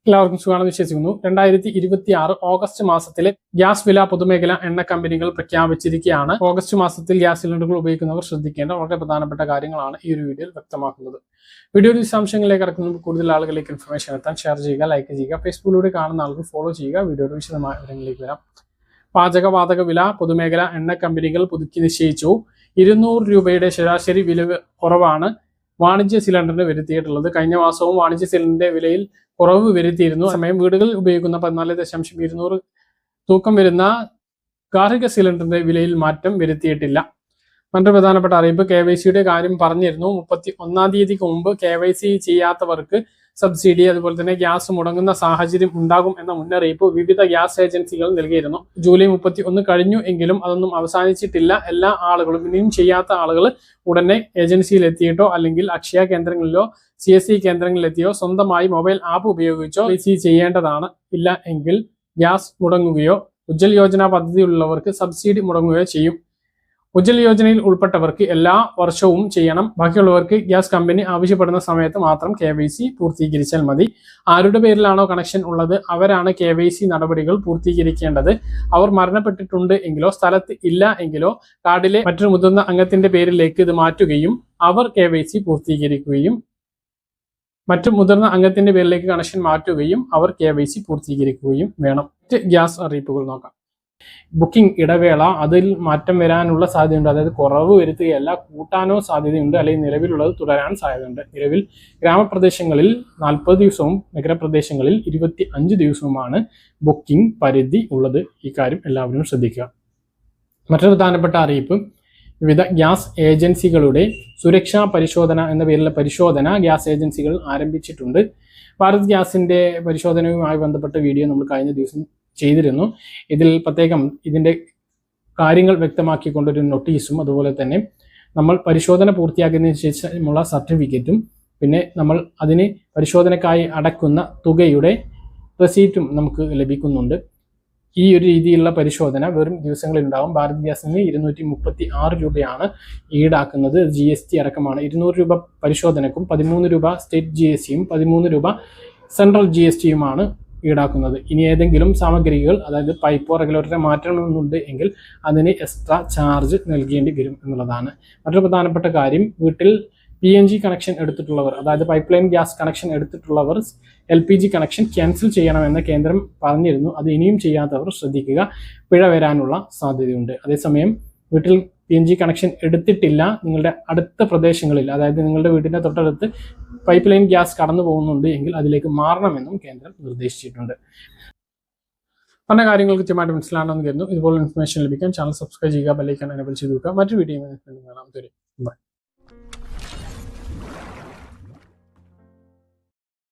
എല്ലാവർക്കും സുഖമാണെന്ന് വിശ്വസിക്കുന്നു. 2026 ഓഗസ്റ്റ് മാസത്തിലെ ഗ്യാസ് വില പൊതുമേഖലാ എണ്ണ കമ്പനികൾ പ്രഖ്യാപിച്ചിരിക്കുകയാണ്. ഓഗസ്റ്റ് മാസത്തിൽ ഗ്യാസ് സിലിണ്ടറുകൾ ഉപയോഗിക്കുന്നവർ ശ്രദ്ധിക്കേണ്ട വളരെ പ്രധാനപ്പെട്ട കാര്യങ്ങളാണ് ഈ ഒരു വീഡിയോയിൽ വ്യക്തമാക്കുന്നത്. വീഡിയോയുടെ വിശദാംശങ്ങളിലേക്ക് കടക്കുന്നതിന് കൂടുതൽ ആളുകളിലേക്ക് ഇൻഫർമേഷൻ എത്താൻ ഷെയർ ചെയ്യുക, ലൈക്ക് ചെയ്യുക, ഫേസ്ബുക്കിലൂടെ കാണുന്ന ആളുകൾ ഫോളോ ചെയ്യുക. വീഡിയോയുടെ വിശദമായ വിവരങ്ങളിലേക്ക് വരാം. പാചകവാതക വില പൊതുമേഖലാ എണ്ണ കമ്പനികൾ പുതുക്കി നിശ്ചയിച്ചു. 200 രൂപയുടെ ശരാശരി വില കുറവാണ് വാണിജ്യ സിലിണ്ടറിന് വരുത്തിയിട്ടുള്ളത്. കഴിഞ്ഞ മാസവും വാണിജ്യ സിലിണ്ടറിന്റെ വിലയിൽ കുറവ് വരുത്തിയിരുന്നു. സമയം വീടുകളിൽ ഉപയോഗിക്കുന്ന 14.200 തൂക്കം വരുന്ന ഗാർഹിക സിലിണ്ടറിന്റെ വിലയിൽ മാറ്റം വരുത്തിയിട്ടില്ല. മറ്റൊരു പ്രധാനപ്പെട്ട അറിയിപ്പ്, KYCയുടെ കാര്യം പറഞ്ഞിരുന്നു. 31-ാം തീയതിക്ക് മുമ്പ് KYC ചെയ്യാത്തവർക്ക് സബ്സിഡി അതുപോലെ തന്നെ ഗ്യാസ് മുടങ്ങുന്ന സാഹചര്യം ഉണ്ടാകും എന്ന മുന്നറിയിപ്പ് വിവിധ ഗ്യാസ് ഏജൻസികൾ നൽകിയിരുന്നു. ജൂലൈ 31 കഴിഞ്ഞു എങ്കിലും അതൊന്നും അവസാനിച്ചിട്ടില്ല. എല്ലാ ആളുകളും ഇനിയും ചെയ്യാത്ത ആളുകൾ ഉടനെ ഏജൻസിയിൽ എത്തിയിട്ടോ അല്ലെങ്കിൽ അക്ഷയ കേന്ദ്രങ്ങളിലോ CSC കേന്ദ്രങ്ങളിലെത്തിയോ സ്വന്തമായി മൊബൈൽ ആപ്പ് ഉപയോഗിച്ചോ KYC ചെയ്യേണ്ടതാണ്. ഇല്ല എങ്കിൽ ഗ്യാസ് മുടങ്ങുകയോ ഉജ്ജ്വൽ യോജന പദ്ധതിയിലുള്ളവർക്ക് സബ്സിഡി മുടങ്ങുകയോ ചെയ്യും. ഉജ്ജ്വൽ യോജനയിൽ ഉൾപ്പെട്ടവർക്ക് എല്ലാ വർഷവും ചെയ്യണം. ബാക്കിയുള്ളവർക്ക് ഗ്യാസ് കമ്പനി ആവശ്യപ്പെടുന്ന സമയത്ത് മാത്രം KYC പൂർത്തീകരിച്ചാൽ മതി. ആരുടെ പേരിലാണോ കണക്ഷൻ ഉള്ളത് അവരാണ് KYC നടപടികൾ പൂർത്തീകരിക്കേണ്ടത്. അവർ മരണപ്പെട്ടിട്ടുണ്ട് എങ്കിലോ സ്ഥലത്ത് ഇല്ല എങ്കിലോ കാർഡിലെ മറ്റൊരു മുതിർന്ന അംഗത്തിന്റെ പേരിലേക്ക് ഇത് മാറ്റുകയും അവർ KYC പൂർത്തീകരിക്കുകയും മറ്റു മുതിർന്ന അംഗത്തിന്റെ പേരിലേക്ക് കണക്ഷൻ മാറ്റുകയും അവർ KYC പൂർത്തീകരിക്കുകയും വേണം. മറ്റ് ഗ്യാസ് അറിയിപ്പുകൾ നോക്കാം. ബുക്കിംഗ് ഇടവേള അതിൽ മാറ്റം വരാനുള്ള സാധ്യതയുണ്ട്. അതായത് കുറവ് വരുത്തുകയല്ല, കൂട്ടാനോ സാധ്യതയുണ്ട്, അല്ലെങ്കിൽ നിലവിലുള്ളത് തുടരാൻ സാധ്യതയുണ്ട്. നിലവിൽ ഗ്രാമപ്രദേശങ്ങളിൽ 40 ദിവസവും നഗരപ്രദേശങ്ങളിൽ 25 ദിവസവുമാണ് ബുക്കിംഗ് പരിധി ഉള്ളത്. ഈ കാര്യം എല്ലാവരും ശ്രദ്ധിക്കുക. മറ്റൊരു പ്രധാനപ്പെട്ട അറിയിപ്പ്, വിവിധ ഗ്യാസ് ഏജൻസികളുടെ സുരക്ഷാ പരിശോധന എന്ന പേരിലുള്ള പരിശോധന ഗ്യാസ് ഏജൻസികൾ ആരംഭിച്ചിട്ടുണ്ട്. ഭാരത് ഗ്യാസിന്റെ പരിശോധനയുമായി ബന്ധപ്പെട്ട വീഡിയോ നമ്മൾ കഴിഞ്ഞ ദിവസം ചെയ്തിരുന്നു. ഇതിൽ പ്രത്യേകം ഇതിന്റെ കാര്യങ്ങൾ വ്യക്തമാക്കിക്കൊണ്ടൊരു നോട്ടീസും അതുപോലെ തന്നെ നമ്മൾ പരിശോധന പൂർത്തിയാക്കിയതിനു ശേഷമുള്ള സർട്ടിഫിക്കറ്റും പിന്നെ നമ്മൾ അതിന് പരിശോധനക്കായി അടക്കുന്ന തുകയുടെ റെസീറ്റും നമുക്ക് ലഭിക്കുന്നുണ്ട്. ഈ ഒരു രീതിയിലുള്ള പരിശോധന വെറും ദിവസങ്ങളിൽ ഉണ്ടാകും. ഭാരത് ഗ്യാസിന് 236 രൂപയാണ് ഈടാക്കുന്നത്. GST അടക്കമാണ്. 200 രൂപ പരിശോധനക്കും 13 രൂപ സ്റ്റേറ്റ് GSTയും 13 രൂപ സെൻട്രൽ GSTയുമാണ് ഈടാക്കുന്നത്. ഇനി ഏതെങ്കിലും സാമഗ്രികൾ അതായത് പൈപ്പോ റെഗുലേറ്ററോ മാറ്റണമെന്നുണ്ട് എങ്കിൽ അതിന് എക്സ്ട്രാ ചാർജ് നൽകേണ്ടി വരും എന്നുള്ളതാണ്. മറ്റൊരു പ്രധാനപ്പെട്ട കാര്യം, വീട്ടിൽ PNG കണക്ഷൻ എടുത്തിട്ടുള്ളവർ അതായത് പൈപ്പ് ലൈൻ ഗ്യാസ് കണക്ഷൻ എടുത്തിട്ടുള്ളവർ LPG കണക്ഷൻ ക്യാൻസൽ ചെയ്യണമെന്ന് കേന്ദ്രം പറഞ്ഞിരുന്നു. അത് ഇനിയും ചെയ്യാത്തവർ ശ്രദ്ധിക്കുക, പിഴ വരാനുള്ള സാധ്യതയുണ്ട്. അതേസമയം വീട്ടിൽ PNG കണക്ഷൻ എടുത്തിട്ടില്ല, നിങ്ങളുടെ അടുത്ത പ്രദേശങ്ങളിൽ അതായത് നിങ്ങളുടെ വീടിൻ്റെ തൊട്ടടുത്ത് പൈപ്പ് ലൈൻ ഗ്യാസ് കടന്നു പോകുന്നുണ്ട് എങ്കിൽ അതിലേക്ക് മാറണമെന്നും കേന്ദ്രം നിർദ്ദേശിച്ചിട്ടുണ്ട്. പല കാര്യങ്ങൾ കൃത്യമായിട്ട് മനസ്സിലാണെന്ന് കരുതുന്നു. ഇതുപോലെ ഇൻഫർമേഷൻ ലഭിക്കാൻ ചാനൽ സബ്സ്ക്രൈബ് ചെയ്യുക, ബെൽ ഐക്കൺ എനേബിൾ ചെയ്ത് വെക്കുക. മറ്റൊരു വീഡിയോ കാണാം. ബൈ.